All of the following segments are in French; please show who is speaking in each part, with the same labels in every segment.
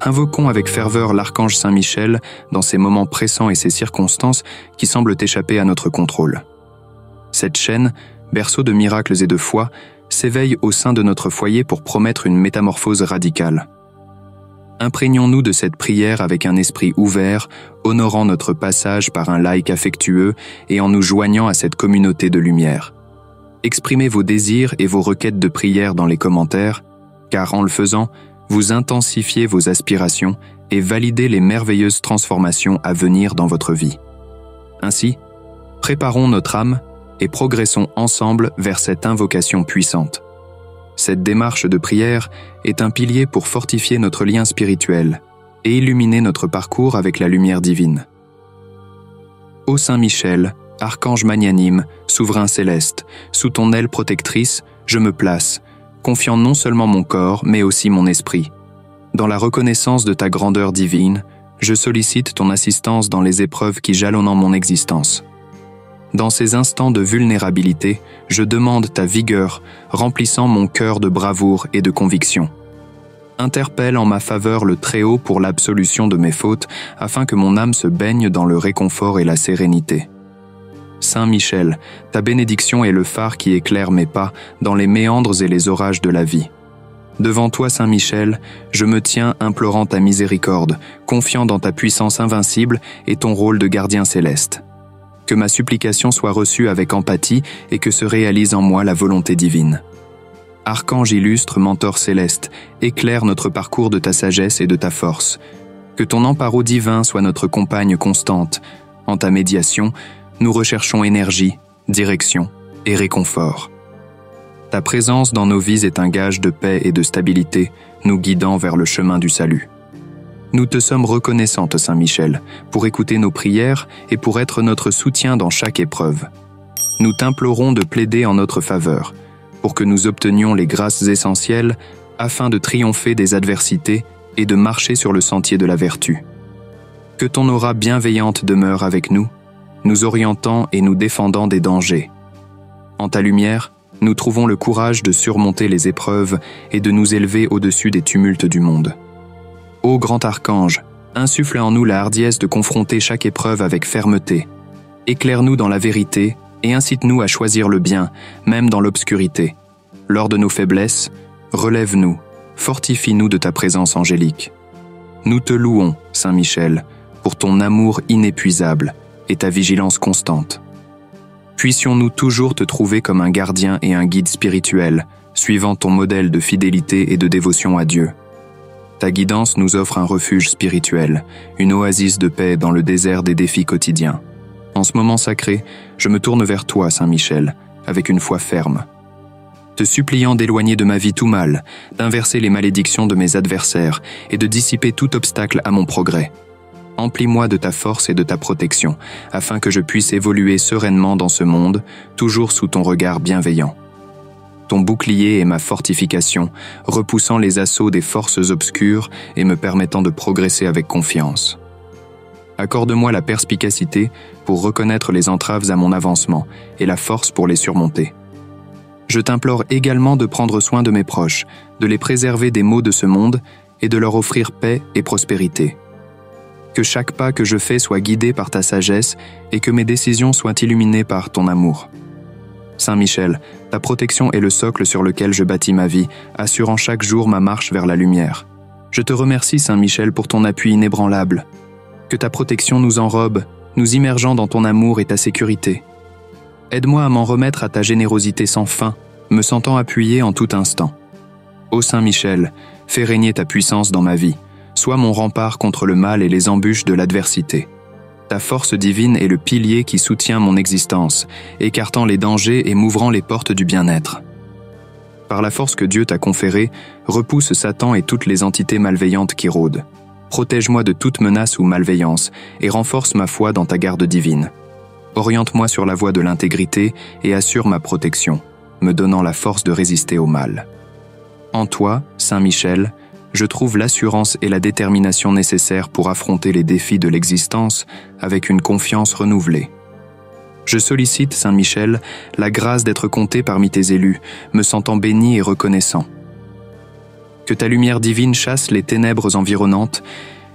Speaker 1: Invoquons avec ferveur l'archange Saint Michel dans ces moments pressants et ces circonstances qui semblent échapper à notre contrôle. Cette chaîne, berceau de miracles et de foi, s'éveille au sein de notre foyer pour promettre une métamorphose radicale. Imprégnons-nous de cette prière avec un esprit ouvert, honorant notre passage par un like affectueux et en nous joignant à cette communauté de lumière. Exprimez vos désirs et vos requêtes de prière dans les commentaires, car en le faisant, vous intensifiez vos aspirations et validez les merveilleuses transformations à venir dans votre vie. Ainsi, préparons notre âme et progressons ensemble vers cette invocation puissante. Cette démarche de prière est un pilier pour fortifier notre lien spirituel et illuminer notre parcours avec la lumière divine. Ô Saint Michel, archange magnanime, souverain céleste, sous ton aile protectrice, je me place, confiant non seulement mon corps, mais aussi mon esprit. Dans la reconnaissance de ta grandeur divine, je sollicite ton assistance dans les épreuves qui jalonnent mon existence. Dans ces instants de vulnérabilité, je demande ta vigueur, remplissant mon cœur de bravoure et de conviction. Interpelle en ma faveur le Très-Haut pour l'absolution de mes fautes, afin que mon âme se baigne dans le réconfort et la sérénité. Saint Michel, ta bénédiction est le phare qui éclaire mes pas dans les méandres et les orages de la vie. Devant toi, Saint Michel, je me tiens implorant ta miséricorde, confiant dans ta puissance invincible et ton rôle de gardien céleste. Que ma supplication soit reçue avec empathie et que se réalise en moi la volonté divine. Archange illustre, mentor céleste, éclaire notre parcours de ta sagesse et de ta force. Que ton emparo divin soit notre compagne constante. En ta médiation, nous recherchons énergie, direction et réconfort. Ta présence dans nos vies est un gage de paix et de stabilité, nous guidant vers le chemin du salut. Nous te sommes reconnaissantes, Saint Michel, pour écouter nos prières et pour être notre soutien dans chaque épreuve. Nous t'implorons de plaider en notre faveur, pour que nous obtenions les grâces essentielles afin de triompher des adversités et de marcher sur le sentier de la vertu. Que ton aura bienveillante demeure avec nous, nous orientant et nous défendant des dangers. En ta lumière, nous trouvons le courage de surmonter les épreuves et de nous élever au-dessus des tumultes du monde. Ô grand archange, insuffle en nous la hardiesse de confronter chaque épreuve avec fermeté. Éclaire-nous dans la vérité et incite-nous à choisir le bien, même dans l'obscurité. Lors de nos faiblesses, relève-nous, fortifie-nous de ta présence angélique. Nous te louons, Saint Michel, pour ton amour inépuisable et ta vigilance constante. Puissions-nous toujours te trouver comme un gardien et un guide spirituel, suivant ton modèle de fidélité et de dévotion à Dieu. Ta guidance nous offre un refuge spirituel, une oasis de paix dans le désert des défis quotidiens. En ce moment sacré, je me tourne vers toi, Saint Michel, avec une foi ferme. Te suppliant d'éloigner de ma vie tout mal, d'inverser les malédictions de mes adversaires et de dissiper tout obstacle à mon progrès. Emplis-moi de ta force et de ta protection, afin que je puisse évoluer sereinement dans ce monde, toujours sous ton regard bienveillant. Ton bouclier est ma fortification, repoussant les assauts des forces obscures et me permettant de progresser avec confiance. Accorde-moi la perspicacité pour reconnaître les entraves à mon avancement et la force pour les surmonter. Je t'implore également de prendre soin de mes proches, de les préserver des maux de ce monde et de leur offrir paix et prospérité. Que chaque pas que je fais soit guidé par ta sagesse et que mes décisions soient illuminées par ton amour. Saint Michel, ta protection est le socle sur lequel je bâtis ma vie, assurant chaque jour ma marche vers la lumière. Je te remercie, Saint Michel, pour ton appui inébranlable. Que ta protection nous enrobe, nous immergeant dans ton amour et ta sécurité. Aide-moi à m'en remettre à ta générosité sans fin, me sentant appuyé en tout instant. Ô Saint Michel, fais régner ta puissance dans ma vie. Sois mon rempart contre le mal et les embûches de l'adversité. Ta force divine est le pilier qui soutient mon existence, écartant les dangers et m'ouvrant les portes du bien-être. Par la force que Dieu t'a conférée, repousse Satan et toutes les entités malveillantes qui rôdent. Protège-moi de toute menace ou malveillance et renforce ma foi dans ta garde divine. Oriente-moi sur la voie de l'intégrité et assure ma protection, me donnant la force de résister au mal. En toi, Saint Michel, je trouve l'assurance et la détermination nécessaires pour affronter les défis de l'existence avec une confiance renouvelée. Je sollicite, Saint Michel, la grâce d'être compté parmi tes élus, me sentant béni et reconnaissant. Que ta lumière divine chasse les ténèbres environnantes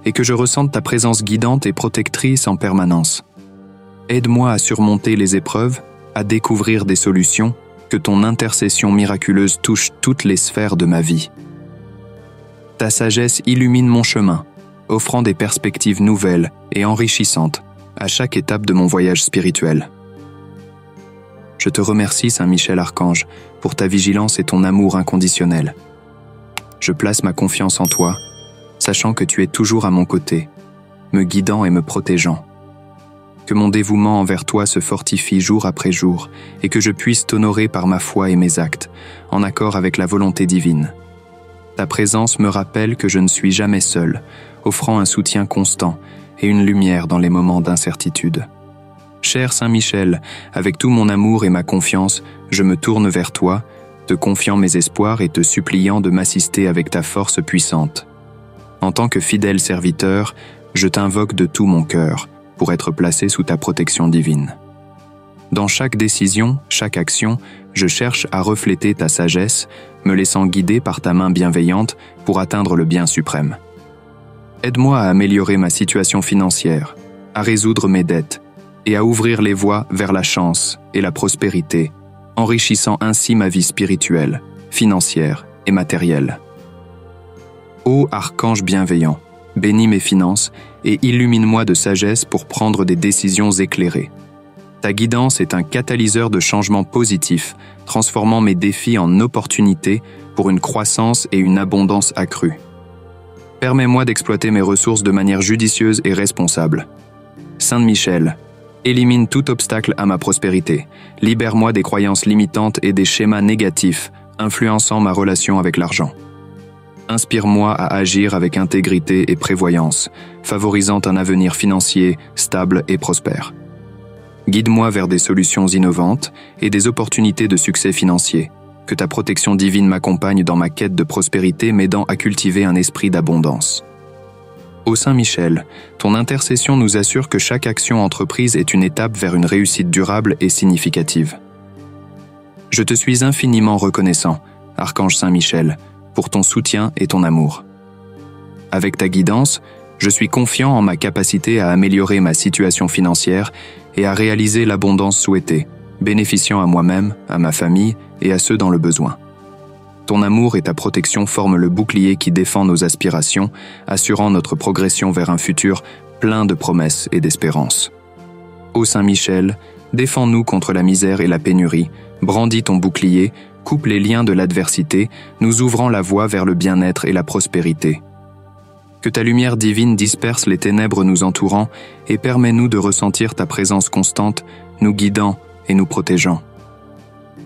Speaker 1: et que je ressente ta présence guidante et protectrice en permanence. Aide-moi à surmonter les épreuves, à découvrir des solutions, que ton intercession miraculeuse touche toutes les sphères de ma vie. Ta sagesse illumine mon chemin, offrant des perspectives nouvelles et enrichissantes à chaque étape de mon voyage spirituel. Je te remercie, Saint Michel Archange, pour ta vigilance et ton amour inconditionnel. Je place ma confiance en toi, sachant que tu es toujours à mon côté, me guidant et me protégeant. Que mon dévouement envers toi se fortifie jour après jour et que je puisse t'honorer par ma foi et mes actes, en accord avec la volonté divine. Ta présence me rappelle que je ne suis jamais seul, offrant un soutien constant et une lumière dans les moments d'incertitude. Cher Saint Michel, avec tout mon amour et ma confiance, je me tourne vers toi, te confiant mes espoirs et te suppliant de m'assister avec ta force puissante. En tant que fidèle serviteur, je t'invoque de tout mon cœur pour être placé sous ta protection divine. Dans chaque décision, chaque action, je cherche à refléter ta sagesse, me laissant guider par ta main bienveillante pour atteindre le bien suprême. Aide-moi à améliorer ma situation financière, à résoudre mes dettes et à ouvrir les voies vers la chance et la prospérité, enrichissant ainsi ma vie spirituelle, financière et matérielle. Ô archange bienveillant, bénis mes finances et illumine-moi de sagesse pour prendre des décisions éclairées. Ta guidance est un catalyseur de changements positifs, transformant mes défis en opportunités pour une croissance et une abondance accrues. Permets-moi d'exploiter mes ressources de manière judicieuse et responsable. Saint Michel, élimine tout obstacle à ma prospérité. Libère-moi des croyances limitantes et des schémas négatifs influençant ma relation avec l'argent. Inspire-moi à agir avec intégrité et prévoyance, favorisant un avenir financier stable et prospère. Guide-moi vers des solutions innovantes et des opportunités de succès financier. Que ta protection divine m'accompagne dans ma quête de prospérité, m'aidant à cultiver un esprit d'abondance. Ô Saint Michel, ton intercession nous assure que chaque action entreprise est une étape vers une réussite durable et significative. Je te suis infiniment reconnaissant, Archange Saint Michel, pour ton soutien et ton amour. Avec ta guidance, je suis confiant en ma capacité à améliorer ma situation financière et à réaliser l'abondance souhaitée, bénéficiant à moi-même, à ma famille et à ceux dans le besoin. Ton amour et ta protection forment le bouclier qui défend nos aspirations, assurant notre progression vers un futur plein de promesses et d'espérance. Ô Saint Michel, défends-nous contre la misère et la pénurie, brandis ton bouclier, coupe les liens de l'adversité, nous ouvrant la voie vers le bien-être et la prospérité. Que ta lumière divine disperse les ténèbres nous entourant et permets-nous de ressentir ta présence constante, nous guidant et nous protégeant.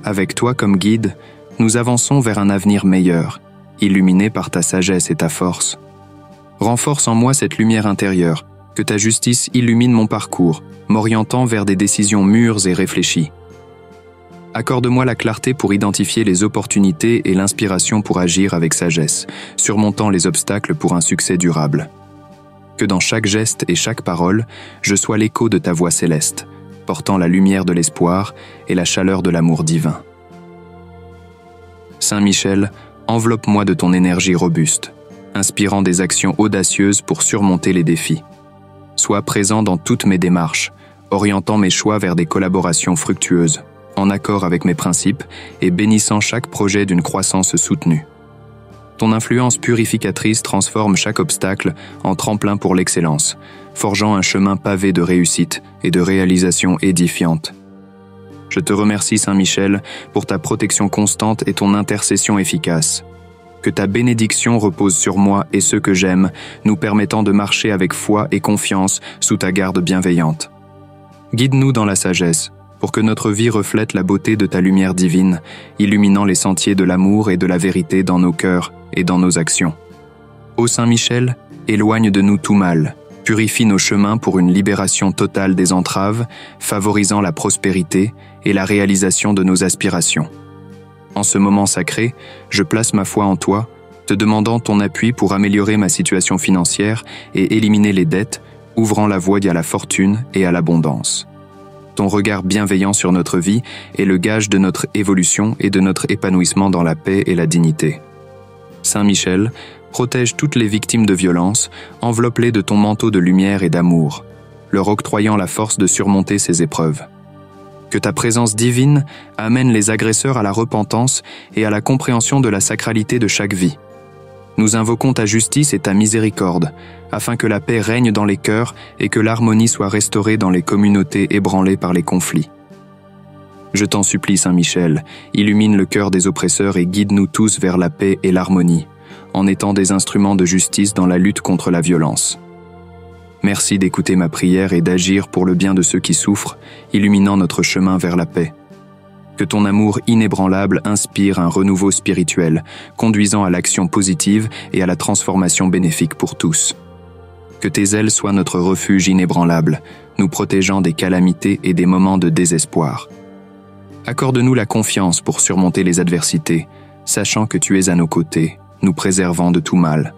Speaker 1: Avec toi comme guide, nous avançons vers un avenir meilleur, illuminé par ta sagesse et ta force. Renforce en moi cette lumière intérieure, que ta justice illumine mon parcours, m'orientant vers des décisions mûres et réfléchies. Accorde-moi la clarté pour identifier les opportunités et l'inspiration pour agir avec sagesse, surmontant les obstacles pour un succès durable. Que dans chaque geste et chaque parole, je sois l'écho de ta voix céleste, portant la lumière de l'espoir et la chaleur de l'amour divin. Saint Michel, enveloppe-moi de ton énergie robuste, inspirant des actions audacieuses pour surmonter les défis. Sois présent dans toutes mes démarches, orientant mes choix vers des collaborations fructueuses, en accord avec mes principes et bénissant chaque projet d'une croissance soutenue. Ton influence purificatrice transforme chaque obstacle en tremplin pour l'excellence, forgeant un chemin pavé de réussite et de réalisations édifiantes. Je te remercie, Saint Michel, pour ta protection constante et ton intercession efficace. Que ta bénédiction repose sur moi et ceux que j'aime, nous permettant de marcher avec foi et confiance sous ta garde bienveillante. Guide-nous dans la sagesse, pour que notre vie reflète la beauté de ta lumière divine, illuminant les sentiers de l'amour et de la vérité dans nos cœurs et dans nos actions. Ô Saint Michel, éloigne de nous tout mal, purifie nos chemins pour une libération totale des entraves, favorisant la prospérité et la réalisation de nos aspirations. En ce moment sacré, je place ma foi en toi, te demandant ton appui pour améliorer ma situation financière et éliminer les dettes, ouvrant la voie à la fortune et à l'abondance. Ton regard bienveillant sur notre vie est le gage de notre évolution et de notre épanouissement dans la paix et la dignité. Saint Michel, protège toutes les victimes de violence, enveloppe-les de ton manteau de lumière et d'amour, leur octroyant la force de surmonter ces épreuves. Que ta présence divine amène les agresseurs à la repentance et à la compréhension de la sacralité de chaque vie. Nous invoquons ta justice et ta miséricorde, afin que la paix règne dans les cœurs et que l'harmonie soit restaurée dans les communautés ébranlées par les conflits. Je t'en supplie, Saint Michel, illumine le cœur des oppresseurs et guide-nous tous vers la paix et l'harmonie, en étant des instruments de justice dans la lutte contre la violence. Merci d'écouter ma prière et d'agir pour le bien de ceux qui souffrent, illuminant notre chemin vers la paix. Que ton amour inébranlable inspire un renouveau spirituel, conduisant à l'action positive et à la transformation bénéfique pour tous. Que tes ailes soient notre refuge inébranlable, nous protégeant des calamités et des moments de désespoir. Accorde-nous la confiance pour surmonter les adversités, sachant que tu es à nos côtés, nous préservant de tout mal.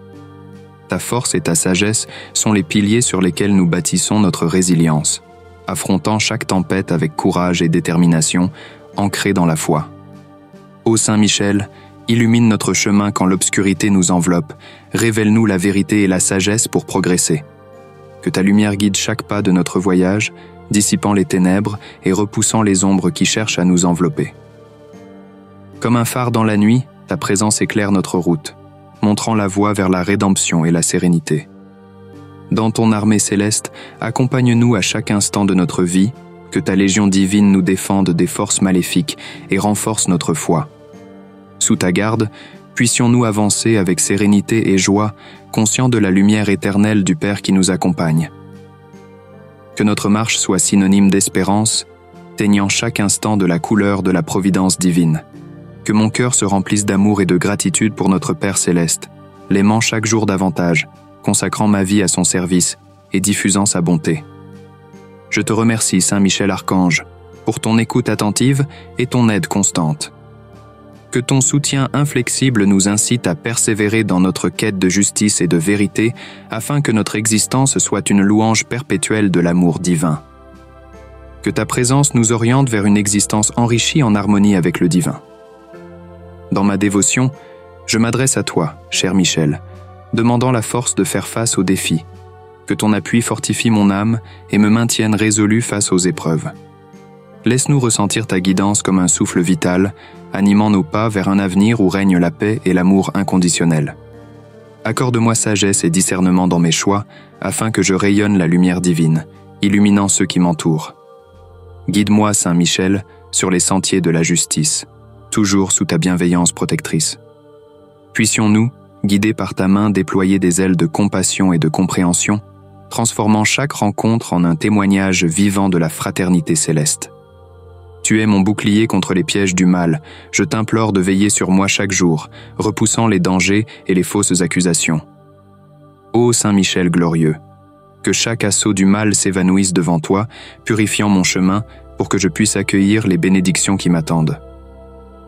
Speaker 1: Ta force et ta sagesse sont les piliers sur lesquels nous bâtissons notre résilience, affrontant chaque tempête avec courage et détermination, ancrés dans la foi. Ô Saint Michel, illumine notre chemin quand l'obscurité nous enveloppe, révèle-nous la vérité et la sagesse pour progresser. Que ta lumière guide chaque pas de notre voyage, dissipant les ténèbres et repoussant les ombres qui cherchent à nous envelopper. Comme un phare dans la nuit, ta présence éclaire notre route, montrant la voie vers la rédemption et la sérénité. Dans ton armée céleste, accompagne-nous à chaque instant de notre vie, que ta légion divine nous défende des forces maléfiques et renforce notre foi. Sous ta garde, puissions-nous avancer avec sérénité et joie, conscients de la lumière éternelle du Père qui nous accompagne. Que notre marche soit synonyme d'espérance, teignant chaque instant de la couleur de la providence divine. Que mon cœur se remplisse d'amour et de gratitude pour notre Père céleste, l'aimant chaque jour davantage, consacrant ma vie à son service et diffusant sa bonté. Je te remercie, Saint Michel Archange, pour ton écoute attentive et ton aide constante. Que ton soutien inflexible nous incite à persévérer dans notre quête de justice et de vérité, afin que notre existence soit une louange perpétuelle de l'amour divin. Que ta présence nous oriente vers une existence enrichie en harmonie avec le divin. Dans ma dévotion, je m'adresse à toi, cher Michel, demandant la force de faire face aux défis. Que ton appui fortifie mon âme et me maintienne résolu face aux épreuves. Laisse-nous ressentir ta guidance comme un souffle vital, animant nos pas vers un avenir où règne la paix et l'amour inconditionnel. Accorde-moi sagesse et discernement dans mes choix, afin que je rayonne la lumière divine, illuminant ceux qui m'entourent. Guide-moi, Saint Michel, sur les sentiers de la justice, toujours sous ta bienveillance protectrice. Puissions-nous, guidés par ta main, déployer des ailes de compassion et de compréhension, transformant chaque rencontre en un témoignage vivant de la fraternité céleste. Tu es mon bouclier contre les pièges du mal, je t'implore de veiller sur moi chaque jour, repoussant les dangers et les fausses accusations. Ô Saint Michel glorieux, que chaque assaut du mal s'évanouisse devant toi, purifiant mon chemin pour que je puisse accueillir les bénédictions qui m'attendent.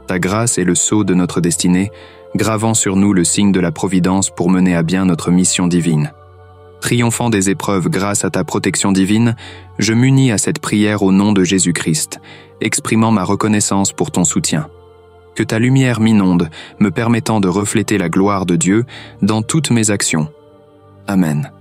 Speaker 1: Ta grâce est le sceau de notre destinée, gravant sur nous le signe de la providence pour mener à bien notre mission divine. Triomphant des épreuves grâce à ta protection divine, je m'unis à cette prière au nom de Jésus-Christ, exprimant ma reconnaissance pour ton soutien. Que ta lumière m'inonde, me permettant de refléter la gloire de Dieu dans toutes mes actions. Amen.